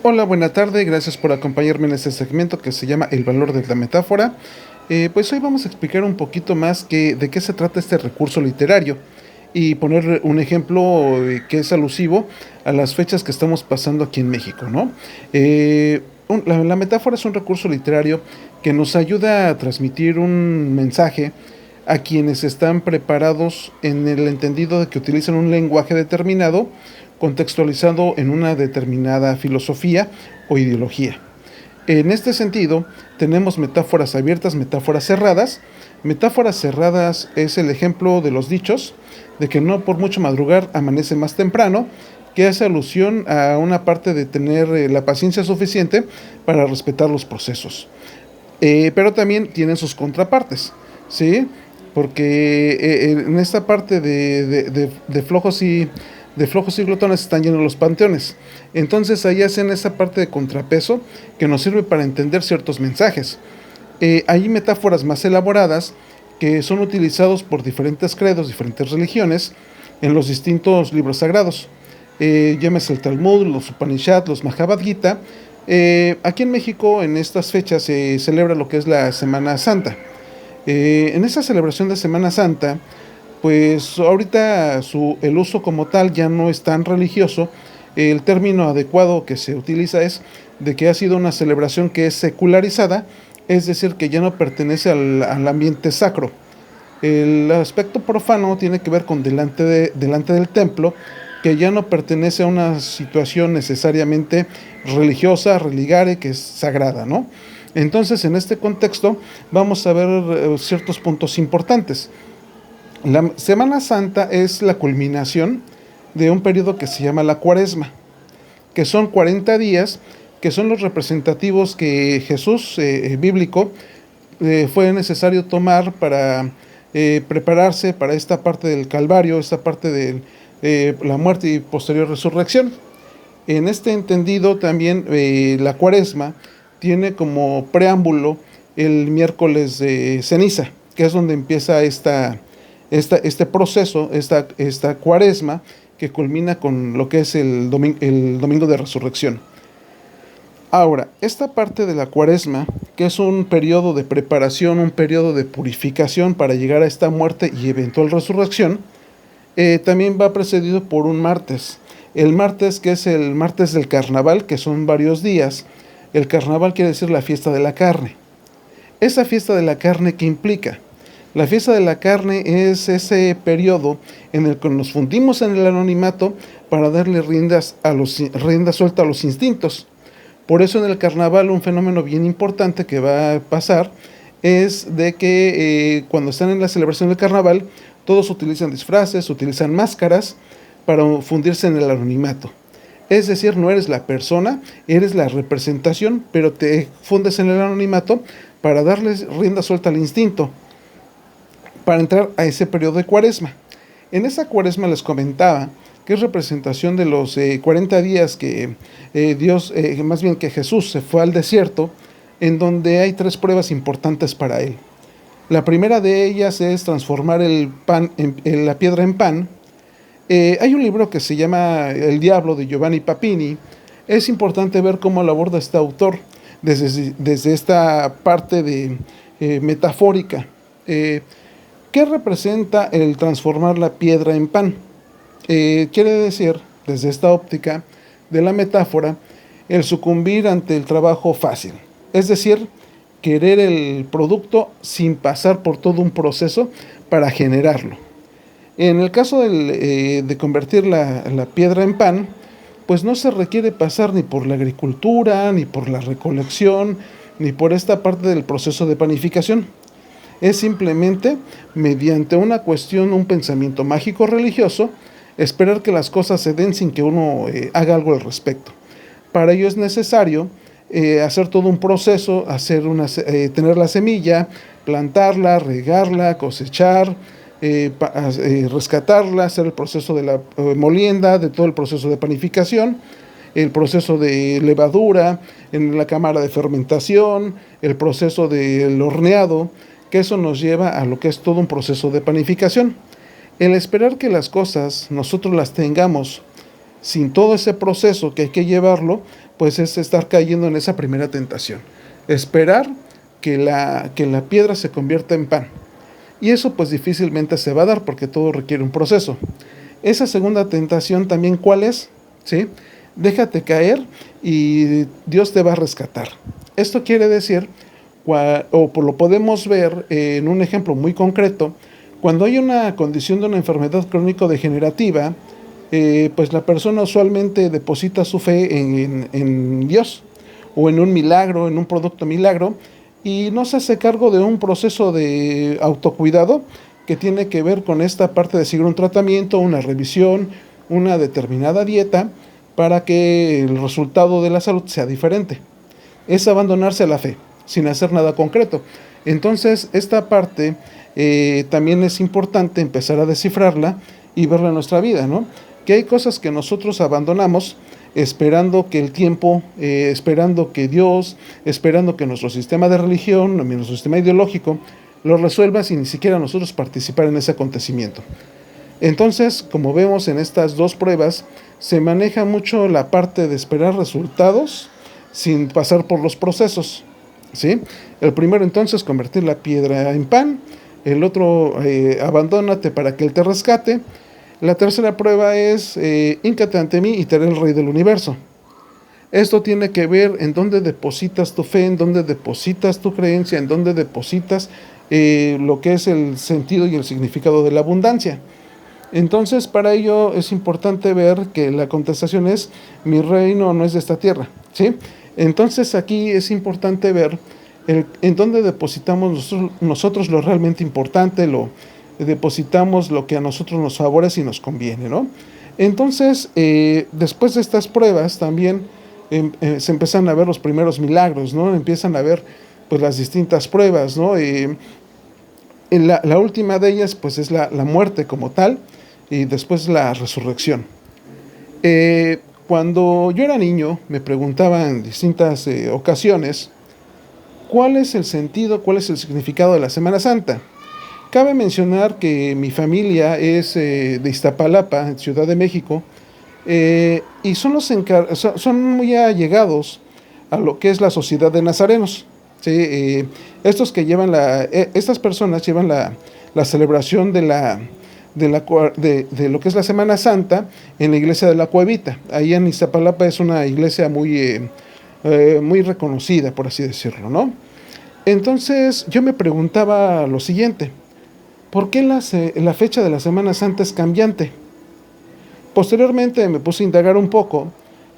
Hola, buena tarde, gracias por acompañarme en este segmento que se llama El valor de la metáfora. Pues hoy vamos a explicar un poquito más de qué se trata este recurso literario y poner un ejemplo que es alusivo a las fechas que estamos pasando aquí en México, ¿no? La metáfora es un recurso literario que nos ayuda a transmitir un mensaje a quienes están preparados en el entendido de que utilizan un lenguaje determinado contextualizado en una determinada filosofía o ideología. En este sentido, tenemos metáforas abiertas, metáforas cerradas. Metáforas cerradas es el ejemplo de los dichos de que no por mucho madrugar amanece más temprano, que hace alusión a una parte de tener la paciencia suficiente para respetar los procesos. Pero también tienen sus contrapartes, ¿sí? Porque en esta parte de flojos y glotones están llenos los panteones. Entonces ahí hacen esa parte de contrapeso que nos sirve para entender ciertos mensajes. Hay metáforas más elaboradas que son utilizados por diferentes credos, diferentes religiones en los distintos libros sagrados. Llámese el Talmud, los Upanishad, los Mahabharata Gita. Aquí en México en estas fechas se celebra lo que es la Semana Santa. En esa celebración de Semana Santa, pues ahorita el uso como tal ya no es tan religioso. El término adecuado que se utiliza es de que ha sido una celebración que es secularizada, es decir, que ya no pertenece al ambiente sacro. El aspecto profano tiene que ver con delante del templo, que ya no pertenece a una situación necesariamente religiosa, religare, que es sagrada, ¿no? Entonces, en este contexto, vamos a ver ciertos puntos importantes. La Semana Santa es la culminación de un periodo que se llama la Cuaresma, que son 40 días, que son los representativos que Jesús bíblico fue necesario tomar para prepararse para esta parte del Calvario, esta parte de la muerte y posterior resurrección. En este entendido también la Cuaresma tiene como preámbulo el miércoles de ceniza, que es donde empieza este proceso, esta Cuaresma, que culmina con lo que es el domingo de resurrección. Ahora, esta parte de la Cuaresma, que es un periodo de preparación, un periodo de purificación para llegar a esta muerte y eventual resurrección, también va precedido por un martes. El martes, que es el martes del carnaval, que son varios días. El carnaval quiere decir la fiesta de la carne. Esa fiesta de la carne, ¿qué implica? La fiesta de la carne es ese periodo en el que nos fundimos en el anonimato para darle rienda suelta a los instintos. Por eso en el carnaval un fenómeno bien importante que va a pasar es de que cuando están en la celebración del carnaval, todos utilizan disfraces, utilizan máscaras para fundirse en el anonimato. Es decir, no eres la persona, eres la representación, pero te fundes en el anonimato para darles rienda suelta al instinto, para entrar a ese periodo de Cuaresma. En esa Cuaresma les comentaba que es representación de los 40 días que que Jesús se fue al desierto, en donde hay 3 pruebas importantes para él. La primera de ellas es transformar la piedra en pan. Hay un libro que se llama El Diablo, de Giovanni Papini. Es importante ver cómo lo aborda este autor desde esta parte de metafórica. ¿Qué representa el transformar la piedra en pan? Quiere decir, desde esta óptica de la metáfora, el sucumbir ante el trabajo fácil. Es decir, querer el producto sin pasar por todo un proceso para generarlo. En el caso de convertir la piedra en pan, pues no se requiere pasar ni por la agricultura, ni por la recolección, ni por esta parte del proceso de panificación. Es simplemente, mediante una cuestión, un pensamiento mágico religioso, esperar que las cosas se den sin que uno haga algo al respecto. Para ello es necesario hacer todo un proceso, tener la semilla, plantarla, regarla, cosechar, rescatarla, hacer el proceso de la molienda, de todo el proceso de panificación, el proceso de levadura, en la cámara de fermentación, el proceso del horneado, que eso nos lleva a lo que es todo un proceso de panificación. El esperar que las cosas nosotros las tengamos sin todo ese proceso que hay que llevarlo, pues es estar cayendo en esa primera tentación. Esperar que la piedra se convierta en pan. Y eso pues difícilmente se va a dar porque todo requiere un proceso. Esa segunda tentación también, ¿cuál es? ¿Sí? Déjate caer y Dios te va a rescatar. Esto quiere decir, lo podemos ver en un ejemplo muy concreto, cuando hay una condición de una enfermedad crónico-degenerativa, pues la persona usualmente deposita su fe en Dios, o en un milagro, en un producto milagro, y no se hace cargo de un proceso de autocuidado que tiene que ver con esta parte de seguir un tratamiento, una revisión, una determinada dieta, para que el resultado de la salud sea diferente. Es abandonarse a la fe, sin hacer nada concreto. Entonces, esta parte también es importante empezar a descifrarla y verla en nuestra vida, ¿no? Que hay cosas que nosotros abandonamos esperando que el tiempo, esperando que Dios, esperando que nuestro sistema de religión, nuestro sistema ideológico, lo resuelva sin ni siquiera nosotros participar en ese acontecimiento. Entonces, como vemos en estas dos pruebas, se maneja mucho la parte de esperar resultados sin pasar por los procesos, ¿sí? El primero entonces, convertir la piedra en pan. El otro, abandónate para que Él te rescate. La tercera prueba es, híncate ante mí y te haré el Rey del universo. Esto tiene que ver en dónde depositas tu fe, en dónde depositas tu creencia, en dónde depositas lo que es el sentido y el significado de la abundancia. Entonces, para ello es importante ver que la contestación es, mi reino no es de esta tierra, ¿sí? Entonces, aquí es importante ver en dónde depositamos nosotros lo realmente importante, depositamos lo que a nosotros nos favorece y nos conviene, ¿no? Entonces, después de estas pruebas también se empiezan a ver los primeros milagros, ¿no? Empiezan a ver pues las distintas pruebas, ¿no? La última de ellas pues es la muerte como tal, y después la resurrección. Cuando yo era niño me preguntaban en distintas ocasiones cuál es el sentido, cuál es el significado de la Semana Santa. Cabe mencionar que mi familia es de Iztapalapa, Ciudad de México, y son muy allegados a lo que es la Sociedad de Nazarenos. ¿Sí? Estas personas llevan la celebración de lo que es la Semana Santa en la iglesia de la Cuevita. Ahí en Iztapalapa es una iglesia muy reconocida, por así decirlo, ¿no? Entonces yo me preguntaba lo siguiente: ¿por qué la fecha de la Semana Santa es cambiante? Posteriormente me puse a indagar un poco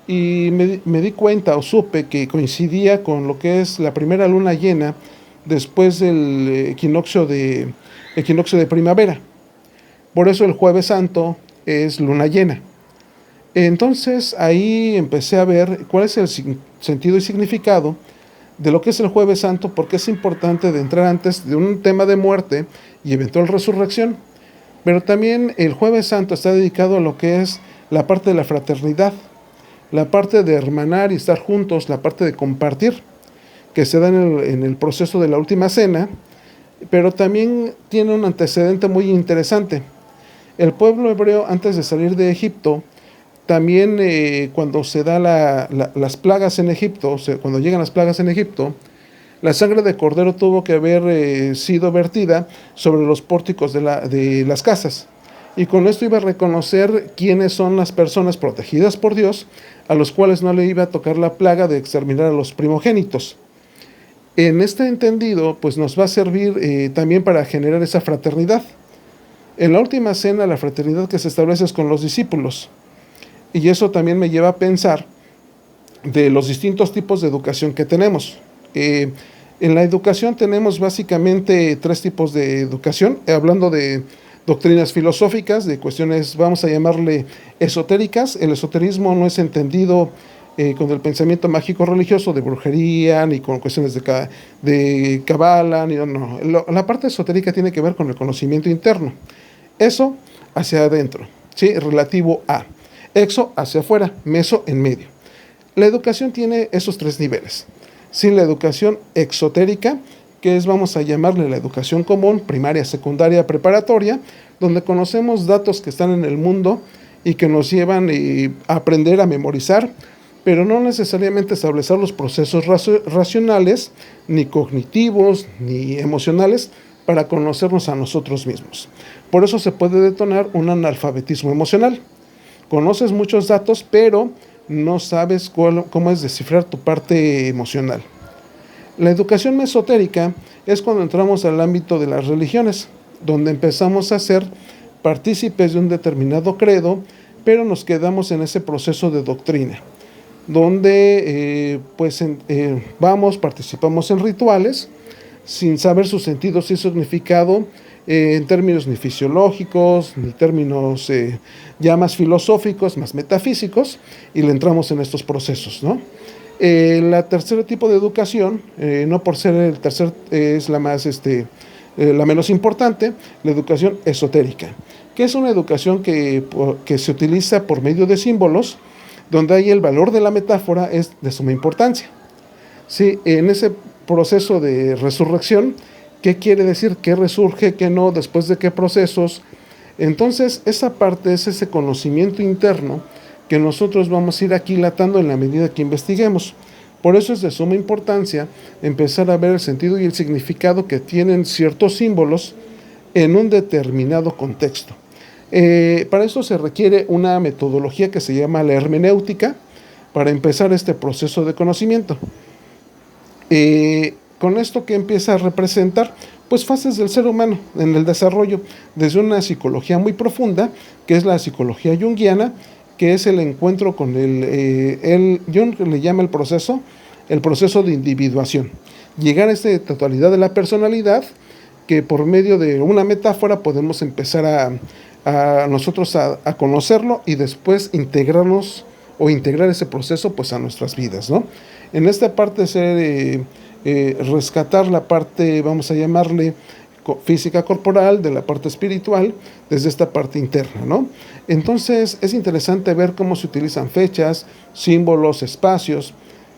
y me di cuenta o supe que coincidía con lo que es la primera luna llena después del equinoccio de primavera. Por eso el Jueves Santo es luna llena. Entonces ahí empecé a ver cuál es el sentido y significado de lo que es el Jueves Santo, porque es importante de entrar antes de un tema de muerte y eventual resurrección. Pero también el Jueves Santo está dedicado a lo que es la parte de la fraternidad, la parte de hermanar y estar juntos, la parte de compartir, que se da en el proceso de la última cena, pero también tiene un antecedente muy interesante. El pueblo hebreo, antes de salir de Egipto, también cuando se da las plagas en Egipto, cuando llegan las plagas en Egipto, la sangre de cordero tuvo que haber sido vertida sobre los pórticos de las casas. Y con esto iba a reconocer quiénes son las personas protegidas por Dios, a los cuales no le iba a tocar la plaga de exterminar a los primogénitos. En este entendido, pues nos va a servir también para generar esa fraternidad. En la última cena, la fraternidad que se establece es con los discípulos. Y eso también me lleva a pensar de los distintos tipos de educación que tenemos. En la educación tenemos básicamente 3 tipos de educación, hablando de doctrinas filosóficas, de cuestiones, vamos a llamarle esotéricas. El esoterismo no es entendido con el pensamiento mágico religioso de brujería, ni con cuestiones de cabala, no. La parte esotérica tiene que ver con el conocimiento interno. Eso hacia adentro, ¿sí? Relativo a. Exo hacia afuera, meso en medio. La educación tiene esos 3 niveles. Sí, la educación exotérica, que es, vamos a llamarle la educación común, primaria, secundaria, preparatoria, donde conocemos datos que están en el mundo y que nos llevan a aprender a memorizar pero no necesariamente establecer los procesos racionales, ni cognitivos, ni emocionales, para conocernos a nosotros mismos. Por eso se puede detonar un analfabetismo emocional. Conoces muchos datos, pero no sabes cómo es descifrar tu parte emocional. La educación mesotérica es cuando entramos al ámbito de las religiones, donde empezamos a ser partícipes de un determinado credo, pero nos quedamos en ese proceso de doctrina, donde participamos en rituales, sin saber su sentido y significado, en términos ni fisiológicos, ni términos ya más filosóficos, más metafísicos, y le entramos en estos procesos, ¿no? La tercer tipo de educación, no por ser el tercer, es la más, la menos importante, la educación esotérica, que es una educación que se utiliza por medio de símbolos, donde ahí el valor de la metáfora es de suma importancia. Sí, en ese proceso de resurrección, ¿qué quiere decir? ¿Qué resurge? ¿Qué no? ¿Después de qué procesos? Entonces, esa parte es ese conocimiento interno que nosotros vamos a ir aquilatando en la medida que investiguemos. Por eso es de suma importancia empezar a ver el sentido y el significado que tienen ciertos símbolos en un determinado contexto. Para eso se requiere una metodología que se llama la hermenéutica, para empezar este proceso de conocimiento. Con esto que empieza a representar pues fases del ser humano en el desarrollo, desde una psicología muy profunda, que es la psicología junguiana, que es el encuentro con Jung le llama el proceso de individuación, llegar a esta totalidad de la personalidad, que por medio de una metáfora podemos empezar a nosotros a conocerlo y después integrarnos o integrar ese proceso pues a nuestras vidas, ¿no? En esta parte rescatar la parte, vamos a llamarle física corporal, de la parte espiritual, desde esta parte interna, ¿no? Entonces es interesante ver cómo se utilizan fechas, símbolos, espacios,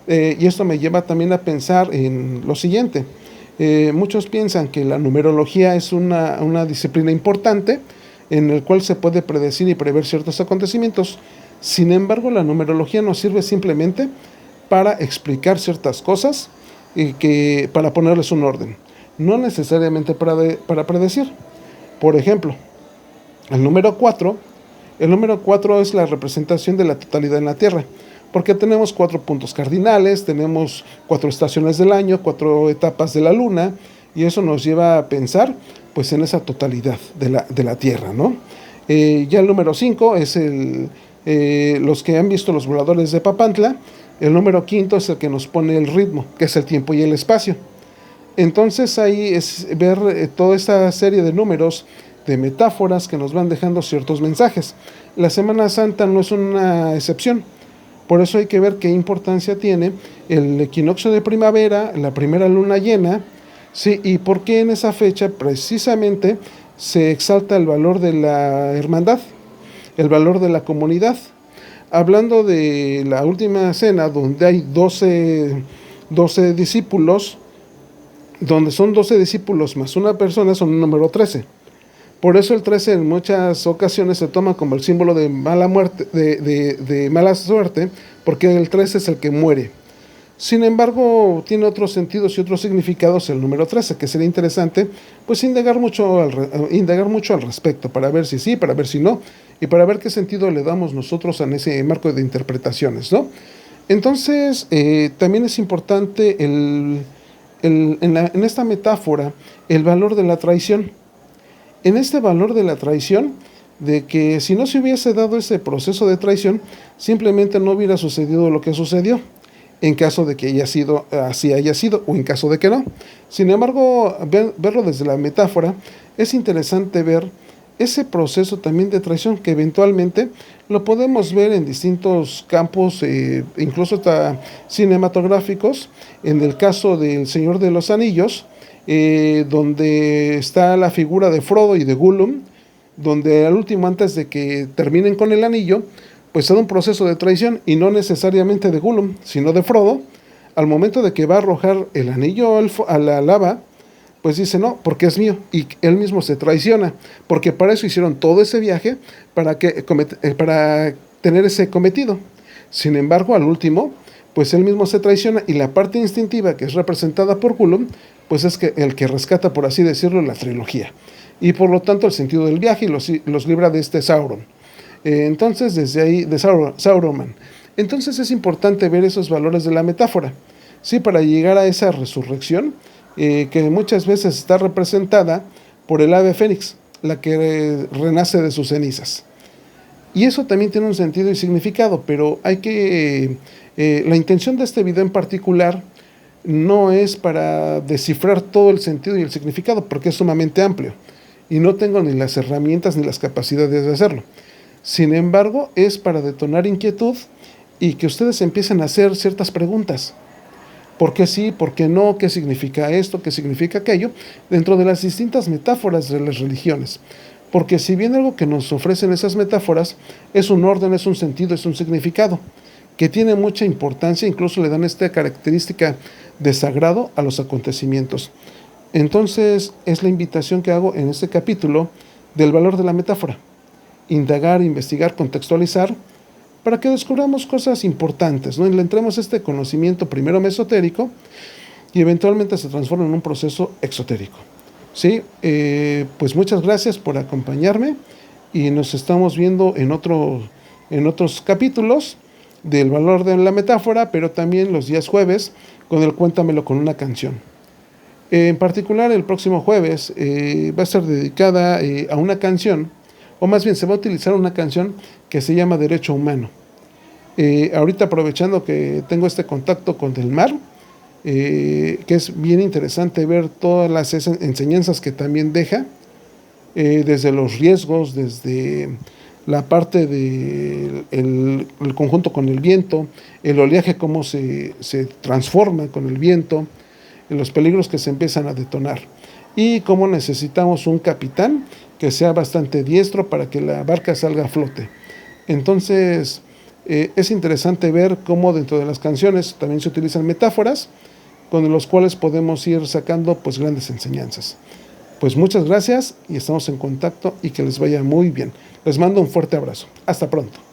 y esto me lleva también a pensar en lo siguiente. Muchos piensan que la numerología es una disciplina importante en el cual se puede predecir y prever ciertos acontecimientos. Sin embargo, la numerología nos sirve simplemente para explicar ciertas cosas y para ponerles un orden, no necesariamente para predecir. Por ejemplo, el número 4 es la representación de la totalidad en la Tierra, porque tenemos 4 puntos cardinales, tenemos 4 estaciones del año, 4 etapas de la luna, y eso nos lleva a pensar pues en esa totalidad de la Tierra, ¿no? Ya el número 5 es los que han visto los voladores de Papantla. El número 5 es el que nos pone el ritmo, que es el tiempo y el espacio. Entonces ahí es ver toda esta serie de números, de metáforas que nos van dejando ciertos mensajes. La Semana Santa no es una excepción. Por eso hay que ver qué importancia tiene el equinoccio de primavera, la primera luna llena, ¿sí? Y por qué en esa fecha precisamente se exalta el valor de la hermandad, el valor de la comunidad. Hablando de la última cena, donde hay 12 discípulos, donde son 12 discípulos más una persona, son un número 13. Por eso el 13 en muchas ocasiones se toma como el símbolo de mala muerte, de mala suerte, porque el 13 es el que muere. Sin embargo, tiene otros sentidos y otros significados el número 13, que sería interesante pues indagar mucho al respecto, para ver si sí, para ver si no, y para ver qué sentido le damos nosotros en ese marco de interpretaciones, ¿no? Entonces, también es importante en esta metáfora el valor de la traición. En este valor de la traición, de que si no se hubiese dado ese proceso de traición, simplemente no hubiera sucedido lo que sucedió, en caso de que así haya sido, o en caso de que no. Sin embargo, verlo desde la metáfora, es interesante ver ese proceso también de traición, que eventualmente lo podemos ver en distintos campos, incluso hasta cinematográficos. En el caso del Señor de los Anillos, donde está la figura de Frodo y de Gollum, donde al último, antes de que terminen con el anillo, pues se da un proceso de traición, y no necesariamente de Gollum, sino de Frodo. Al momento de que va a arrojar el anillo a la lava, pues dice no, porque es mío, y él mismo se traiciona, porque para eso hicieron todo ese viaje, para tener ese cometido. Sin embargo, al último, pues él mismo se traiciona y la parte instintiva que es representada por Gollum, pues es que el que rescata, por así decirlo, la trilogía. Y por lo tanto el sentido del viaje y los libra de este Sauron. Entonces, desde ahí, de Sauroman. Entonces es importante ver esos valores de la metáfora, ¿sí? Para llegar a esa resurrección que muchas veces está representada por el ave fénix, la que renace de sus cenizas. Y eso también tiene un sentido y significado, pero hay que... la intención de este video en particular no es para descifrar todo el sentido y el significado, porque es sumamente amplio, y no tengo ni las herramientas ni las capacidades de hacerlo. Sin embargo, es para detonar inquietud y que ustedes empiecen a hacer ciertas preguntas. ¿Por qué sí? ¿Por qué no? ¿Qué significa esto? ¿Qué significa aquello? Dentro de las distintas metáforas de las religiones. Porque si bien algo que nos ofrecen esas metáforas es un orden, es un sentido, es un significado, que tiene mucha importancia, incluso le dan esta característica de sagrado a los acontecimientos. Entonces, es la invitación que hago en este capítulo del valor de la metáfora. Indagar, investigar, contextualizar, para que descubramos cosas importantes, ¿no? Y le entremos este conocimiento primero mesotérico y eventualmente se transforma en un proceso exotérico. Sí, pues muchas gracias por acompañarme y nos estamos viendo en otros capítulos del valor de la metáfora, pero también los días jueves con el Cuéntamelo con una canción. En particular, el próximo jueves va a ser dedicada a una canción, o más bien se va a utilizar una canción que se llama Derecho Humano. Ahorita aprovechando que tengo este contacto con el mar, que es bien interesante ver todas las enseñanzas que también deja, desde los riesgos, desde la parte del el conjunto con el viento, el oleaje cómo se transforma con el viento, los peligros que se empiezan a detonar y cómo necesitamos un capitán que sea bastante diestro para que la barca salga a flote. Entonces es interesante ver cómo dentro de las canciones también se utilizan metáforas con los cuales podemos ir sacando pues grandes enseñanzas. Pues muchas gracias y estamos en contacto y que les vaya muy bien. Les mando un fuerte abrazo. Hasta pronto.